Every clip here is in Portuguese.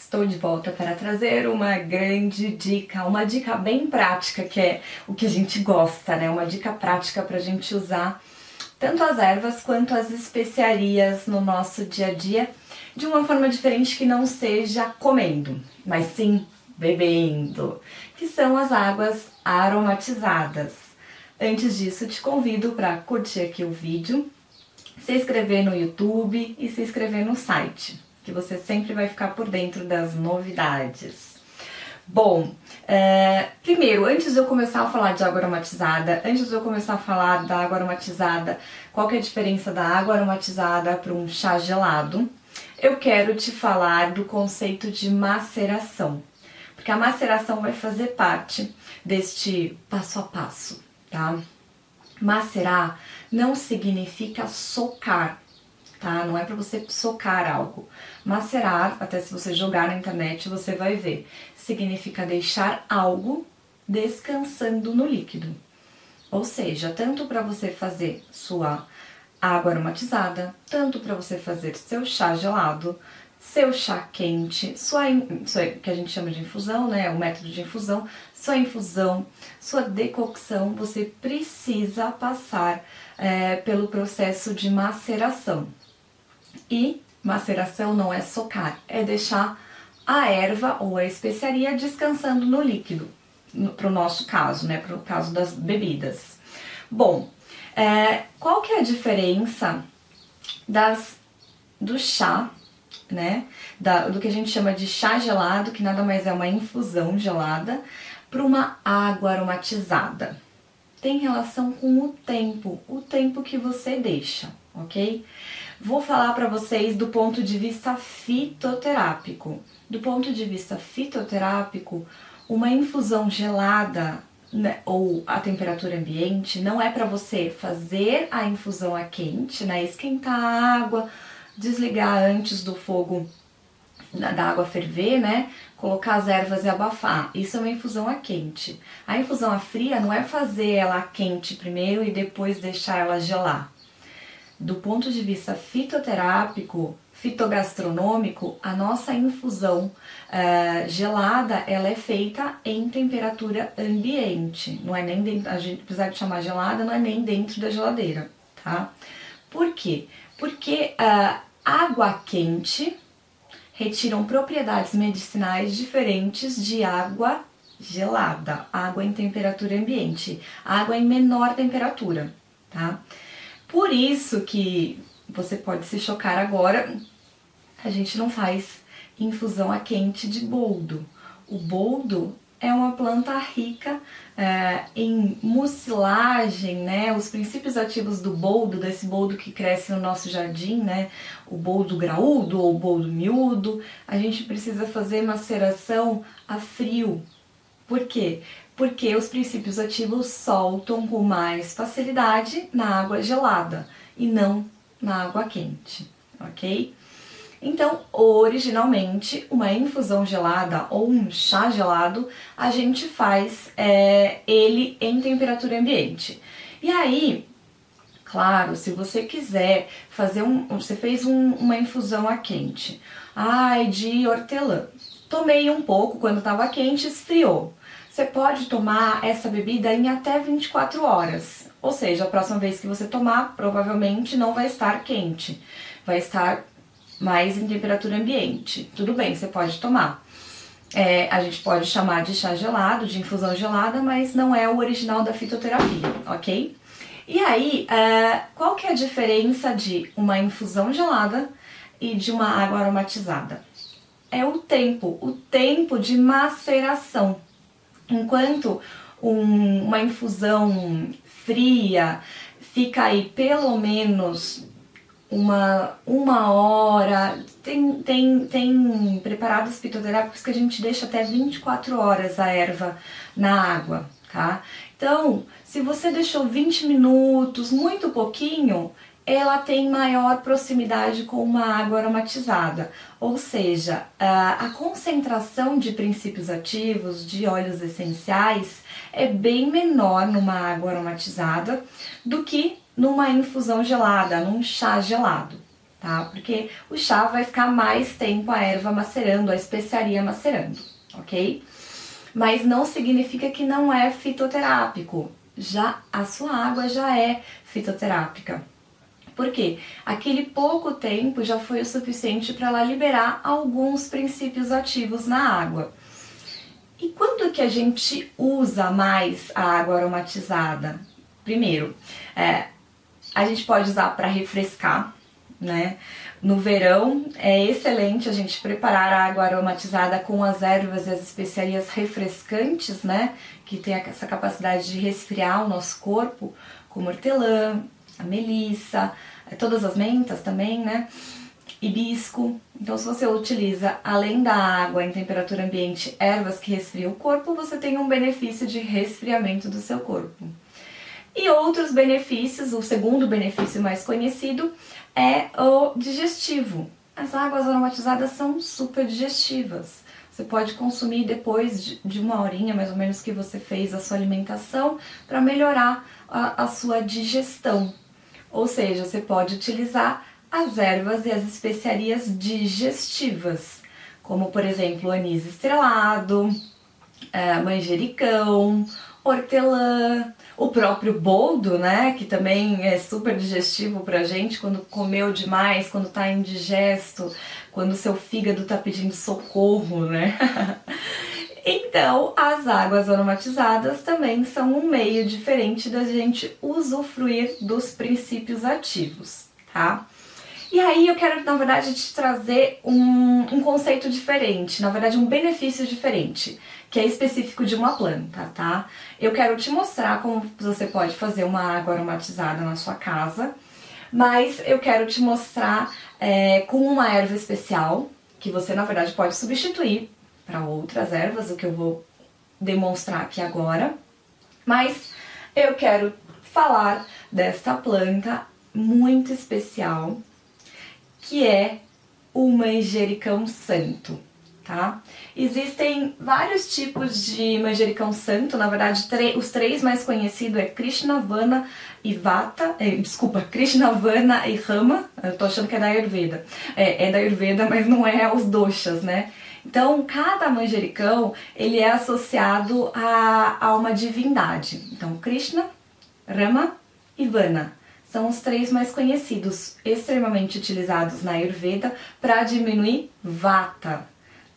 Estou de volta para trazer uma grande dica, uma dica bem prática, que é o que a gente gosta, né? Uma dica prática para a gente usar tanto as ervas quanto as especiarias no nosso dia a dia, de uma forma diferente que não seja comendo, mas sim bebendo, que são as águas aromatizadas. Antes disso, te convido para curtir aqui o vídeo, se inscrever no YouTube e se inscrever no site, que você sempre vai ficar por dentro das novidades. Bom, primeiro, antes de eu começar a falar de água aromatizada, antes de eu começar a falar da água aromatizada, qual que é a diferença da água aromatizada para um chá gelado, eu quero te falar do conceito de maceração, porque a maceração vai fazer parte deste passo a passo, tá? Macerar não significa socar, tá? Não é para você socar algo. Macerar, até se você jogar na internet você vai ver, significa deixar algo descansando no líquido. Ou seja, tanto para você fazer sua água aromatizada, tanto para você fazer seu chá gelado, seu chá quente, sua que a gente chama de infusão, né? O método de infusão, sua infusão, sua decocção, você precisa passar pelo processo de maceração. E maceração não é socar, é deixar a erva ou a especiaria descansando no líquido, para o nosso caso, né? Para o caso das bebidas. Bom, qual que é a diferença do chá, né? Do que a gente chama de chá gelado, que nada mais é uma infusão gelada, para uma água aromatizada? Tem relação com o tempo que você deixa, ok? Vou falar para vocês do ponto de vista fitoterápico. Do ponto de vista fitoterápico, uma infusão gelada, né, ou a temperatura ambiente, não é para você fazer a infusão a quente, né, esquentar a água, desligar antes do fogo da água ferver, né, colocar as ervas e abafar. Isso é uma infusão a quente. A infusão a fria não é fazer ela a quente primeiro e depois deixar ela gelar. Do ponto de vista fitoterápico, fitogastronômico, a nossa infusão gelada, ela é feita em temperatura ambiente. Não é nem dentro, a gente, apesar de chamar gelada, não é nem dentro da geladeira, tá? Por quê? Porque água quente retiram propriedades medicinais diferentes de água gelada, água em temperatura ambiente, água em menor temperatura, tá? Por isso que você pode se chocar agora, a gente não faz infusão a quente de boldo. O boldo é uma planta rica em mucilagem, né? Os princípios ativos do boldo, desse boldo que cresce no nosso jardim, né? O boldo graúdo ou boldo miúdo, a gente precisa fazer maceração a frio. Por quê? Porque os princípios ativos soltam com mais facilidade na água gelada e não na água quente, ok? Então, originalmente, uma infusão gelada ou um chá gelado, a gente faz ele em temperatura ambiente. E aí, claro, se você quiser fazer você fez uma infusão a quente, de hortelã, tomei um pouco quando estava quente, esfriou. Você pode tomar essa bebida em até 24 horas, ou seja, a próxima vez que você tomar, provavelmente não vai estar quente, vai estar mais em temperatura ambiente. Tudo bem, você pode tomar. A gente pode chamar de chá gelado, de infusão gelada, mas não é o original da fitoterapia, ok? E aí, qual que é a diferença de uma infusão gelada e de uma água aromatizada? É o tempo de maceração. Enquanto uma infusão fria fica aí pelo menos uma hora, tem preparados fitoterápicos que a gente deixa até 24 horas a erva na água, tá? Então, se você deixou 20 minutos, muito pouquinho, ela tem maior proximidade com uma água aromatizada, ou seja, a concentração de princípios ativos, de óleos essenciais, é bem menor numa água aromatizada do que numa infusão gelada, num chá gelado, tá? Porque o chá vai ficar mais tempo a erva macerando, a especiaria macerando, ok? Mas não significa que não é fitoterápico. Já a sua água já é fitoterápica. Por quê? Aquele pouco tempo já foi o suficiente para ela liberar alguns princípios ativos na água. E quando que a gente usa mais a água aromatizada? Primeiro, a gente pode usar para refrescar, né? No verão é excelente a gente preparar a água aromatizada com as ervas e as especiarias refrescantes, né? Que tem essa capacidade de resfriar o nosso corpo, como hortelã, a melissa, todas as mentas também, né? Hibisco. Então, se você utiliza, além da água em temperatura ambiente, ervas que resfriam o corpo, você tem um benefício de resfriamento do seu corpo. E outros benefícios, o segundo benefício mais conhecido é o digestivo. As águas aromatizadas são super digestivas. Você pode consumir depois de uma horinha, mais ou menos, que você fez a sua alimentação, para melhorar a sua digestão. Ou seja, você pode utilizar as ervas e as especiarias digestivas, como, por exemplo, anis estrelado, manjericão, hortelã, o próprio boldo, né, que também é super digestivo pra gente quando comeu demais, quando tá indigesto, quando seu fígado tá pedindo socorro, né? Então, as águas aromatizadas também são um meio diferente da gente usufruir dos princípios ativos, tá? E aí eu quero, na verdade, te trazer um conceito diferente, na verdade um benefício diferente, que é específico de uma planta, tá? Eu quero te mostrar como você pode fazer uma água aromatizada na sua casa, mas eu quero te mostrar com uma erva especial, que você, na verdade, pode substituir para outras ervas, o que eu vou demonstrar aqui agora. Mas eu quero falar desta planta muito especial, que é o manjericão santo, tá? Existem vários tipos de manjericão santo, na verdade os três mais conhecidos é Krishnavana e Vata, Krishnavana e Rama. Eu tô achando que é da Ayurveda. É da Ayurveda, mas não é os doshas, né? Então, cada manjericão, ele é associado a uma divindade. Então, Krishna, Rama e Vana são os três mais conhecidos, extremamente utilizados na Ayurveda para diminuir Vata,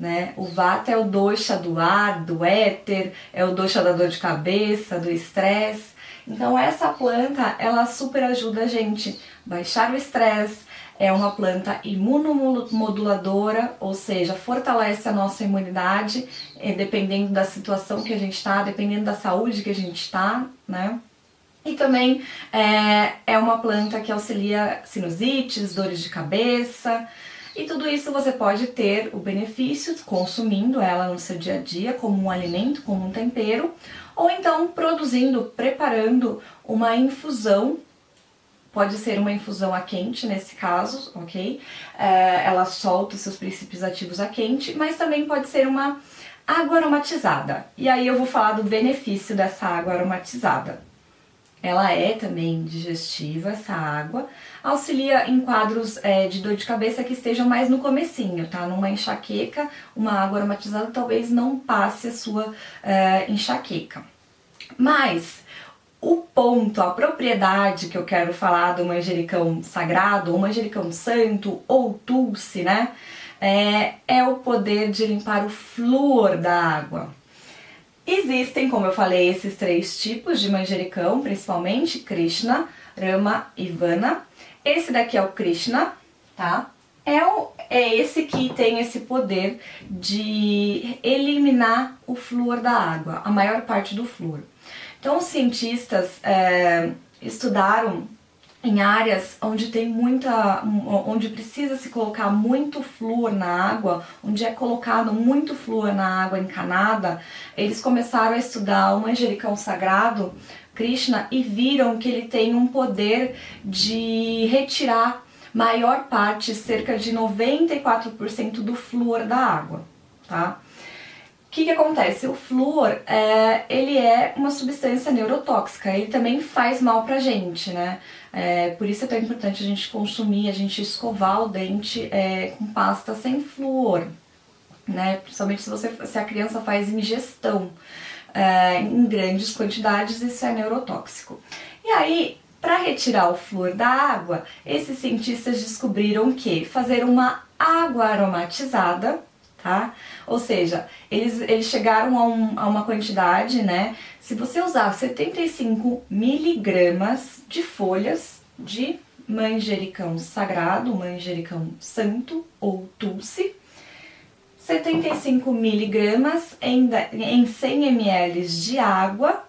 né? O Vata é o dosha do ar, do éter, é o dosha da dor de cabeça, do estresse. Então, essa planta, ela super ajuda a gente a baixar o estresse. É uma planta imunomoduladora, ou seja, fortalece a nossa imunidade, dependendo da situação que a gente está, dependendo da saúde que a gente está, né? E também é uma planta que auxilia sinusites, dores de cabeça, e tudo isso você pode ter o benefício consumindo ela no seu dia a dia como um alimento, como um tempero, ou então produzindo, preparando uma infusão. Pode ser uma infusão a quente nesse caso, ok? Ela solta os seus princípios ativos a quente, mas também pode ser uma água aromatizada. E aí eu vou falar do benefício dessa água aromatizada. Ela é também digestiva, essa água, auxilia em quadros de dor de cabeça que estejam mais no comecinho, tá? Numa enxaqueca, uma água aromatizada talvez não passe a sua enxaqueca. Mas o ponto, a propriedade que eu quero falar do manjericão sagrado, ou manjericão santo, ou tulsi, né? É o poder de limpar o flúor da água. Existem, como eu falei, esses três tipos de manjericão, principalmente Krishna, Rama e Vana. Esse daqui é o Krishna, tá? É esse que tem esse poder de eliminar o flúor da água, a maior parte do flúor. Então, os cientistas estudaram em áreas onde tem onde precisa se colocar muito flúor na água, onde é colocado muito flúor na água encanada. Eles começaram a estudar o manjericão sagrado, Krishna, e viram que ele tem um poder de retirar maior parte, cerca de 94% do flúor da água, tá? O que acontece? O flúor, ele é uma substância neurotóxica, ele também faz mal pra gente, né? Por isso é tão importante a gente consumir, a gente escovar o dente com pasta sem flúor, né? Principalmente se a criança faz ingestão em grandes quantidades, isso é neurotóxico. E aí, para retirar o flúor da água, esses cientistas descobriram que fazer uma água aromatizada, tá? Ou seja, eles chegaram a uma quantidade, né? Se você usar 75 miligramas de folhas de manjericão sagrado, manjericão santo ou tulsi, 75 miligramas em 100 ml de água,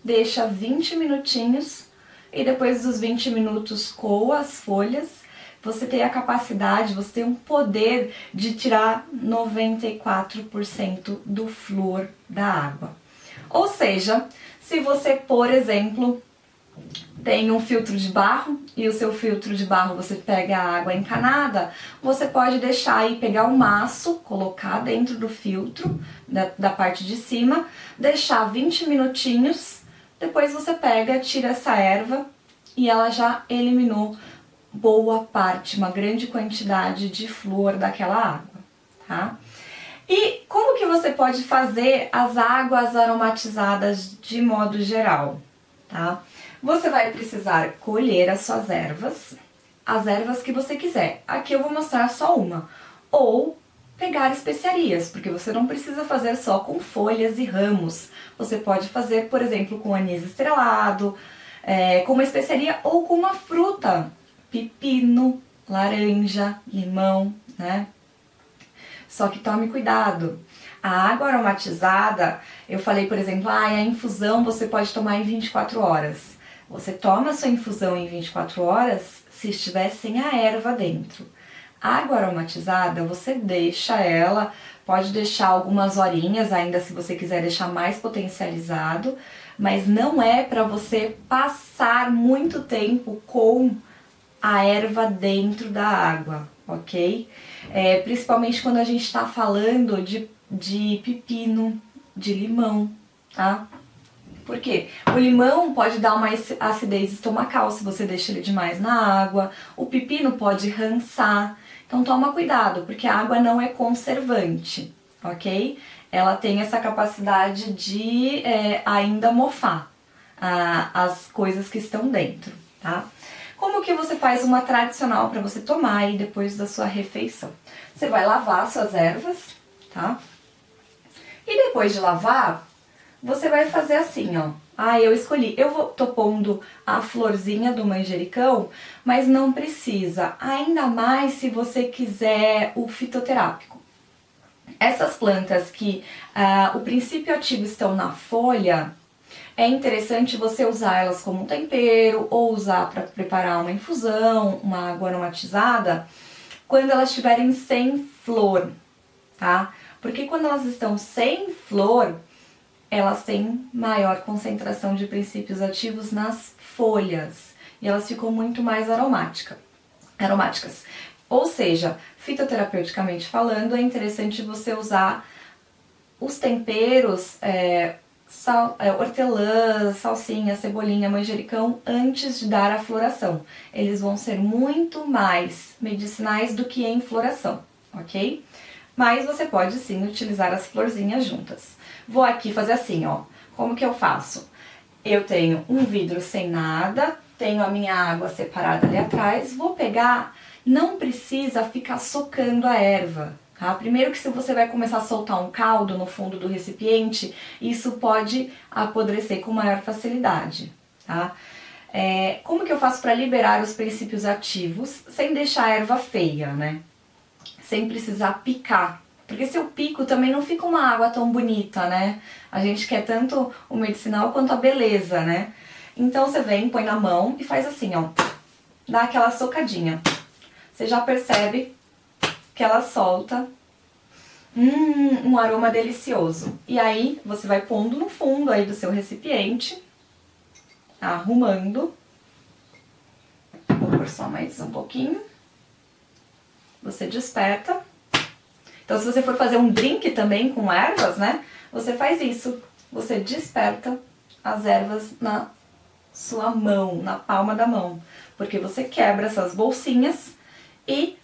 deixa 20 minutinhos e depois dos 20 minutos coa as folhas, você tem a capacidade, você tem um poder de tirar 94% do flúor da água. Ou seja, se você, por exemplo, tem um filtro de barro e o seu filtro de barro você pega a água encanada, você pode deixar aí, pegar um maço, colocar dentro do filtro, da parte de cima, deixar 20 minutinhos, depois você pega, tira essa erva e ela já eliminou boa parte, uma grande quantidade de flúor daquela água, tá? E como que você pode fazer as águas aromatizadas de modo geral, tá? Você vai precisar colher as suas ervas, as ervas que você quiser. Aqui eu vou mostrar só uma. Ou pegar especiarias, porque você não precisa fazer só com folhas e ramos. Você pode fazer, por exemplo, com anis estrelado, com uma especiaria ou com uma fruta. Pepino, laranja, limão, né? Só que tome cuidado. A água aromatizada, eu falei, por exemplo, a infusão você pode tomar em 24 horas. Você toma a sua infusão em 24 horas se estiver sem a erva dentro. A água aromatizada, você deixa ela, pode deixar algumas horinhas ainda se você quiser deixar mais potencializado, mas não é para você passar muito tempo com a erva dentro da água, ok? Principalmente quando a gente está falando de pepino, de limão, tá? Por quê? O limão pode dar uma acidez estomacal se você deixa ele demais na água, o pepino pode rançar, então toma cuidado, porque a água não é conservante, ok? Ela tem essa capacidade de ainda mofar as coisas que estão dentro, tá? Como que você faz uma tradicional para você tomar aí depois da sua refeição? Você vai lavar suas ervas, tá? E depois de lavar, você vai fazer assim, ó. Tô pondo a florzinha do manjericão, mas não precisa. Ainda mais se você quiser o fitoterápico. Essas plantas que o princípio ativo estão na folha, é interessante você usar elas como um tempero ou usar para preparar uma infusão, uma água aromatizada, quando elas estiverem sem flor, tá? Porque quando elas estão sem flor, elas têm maior concentração de princípios ativos nas folhas e elas ficam muito mais aromáticas. Ou seja, fitoterapeuticamente falando, é interessante você usar os temperos, hortelã, salsinha, cebolinha, manjericão antes de dar a floração. Eles vão ser muito mais medicinais do que em floração, ok? Mas você pode sim utilizar as florzinhas juntas. Vou aqui fazer assim, ó. Como que eu faço? Eu tenho um vidro sem nada, tenho a minha água separada ali atrás, vou pegar, não precisa ficar socando a erva. Tá? Primeiro que se você vai começar a soltar um caldo no fundo do recipiente, isso pode apodrecer com maior facilidade, tá? Como que eu faço para liberar os princípios ativos sem deixar a erva feia, né? Sem precisar picar. Porque se eu pico também não fica uma água tão bonita, né? A gente quer tanto o medicinal quanto a beleza, né? Então você vem, põe na mão e faz assim, ó. Dá aquela socadinha. Você já percebe que ela solta um aroma delicioso. E aí você vai pondo no fundo aí do seu recipiente, arrumando. Vou pôr só mais um pouquinho. Você desperta. Então se você for fazer um drink também com ervas, né? Você faz isso. Você desperta as ervas sua mão, na palma da mão, porque você quebra essas bolsinhas e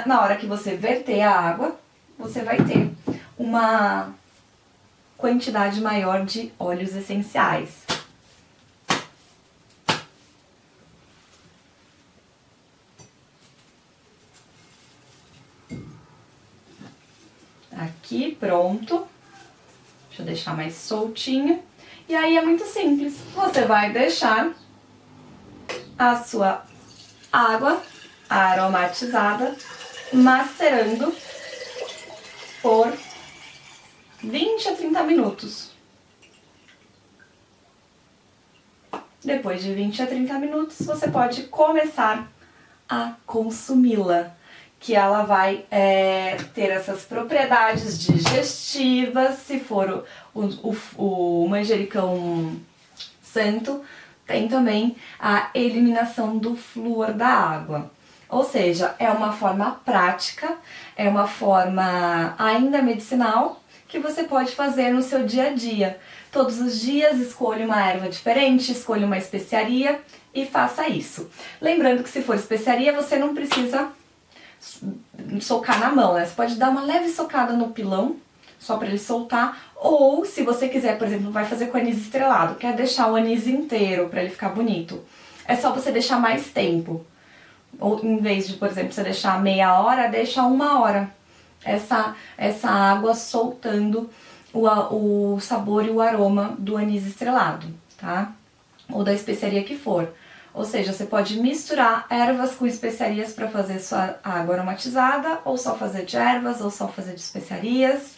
na hora que você verter a água, você vai ter uma quantidade maior de óleos essenciais. Aqui, pronto. Deixa eu deixar mais soltinho. E aí é muito simples. Você vai deixar a sua água aromatizada macerando por 20 a 30 minutos. Depois de 20 a 30 minutos, você pode começar a consumi-la, que ela vai ter essas propriedades digestivas. Se for o manjericão santo, tem também a eliminação do flúor da água. Ou seja, é uma forma prática, é uma forma ainda medicinal que você pode fazer no seu dia a dia. Todos os dias escolha uma erva diferente, escolha uma especiaria e faça isso. Lembrando que se for especiaria, você não precisa socar na mão, né? Você pode dar uma leve socada no pilão, só para ele soltar, ou se você quiser, por exemplo, vai fazer com anis estrelado, quer deixar o anis inteiro para ele ficar bonito, é só você deixar mais tempo. Ou em vez de, por exemplo, você deixar meia hora, deixa 1 hora. Essa água soltando o sabor e o aroma do anis estrelado, tá? Ou da especiaria que for. Ou seja, você pode misturar ervas com especiarias para fazer sua água aromatizada, ou só fazer de ervas, ou só fazer de especiarias.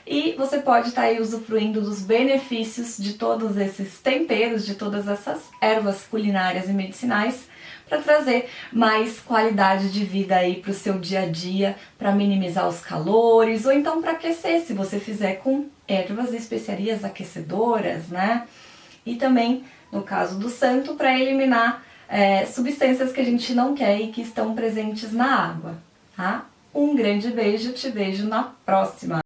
E você pode estar aí usufruindo dos benefícios de todos esses temperos, de todas essas ervas culinárias e medicinais, para trazer mais qualidade de vida aí para o seu dia a dia, para minimizar os calores, ou então para aquecer, se você fizer com ervas e especiarias aquecedoras, né? E também, no caso do santo, para eliminar substâncias que a gente não quer e que estão presentes na água, tá? Um grande beijo, te vejo na próxima!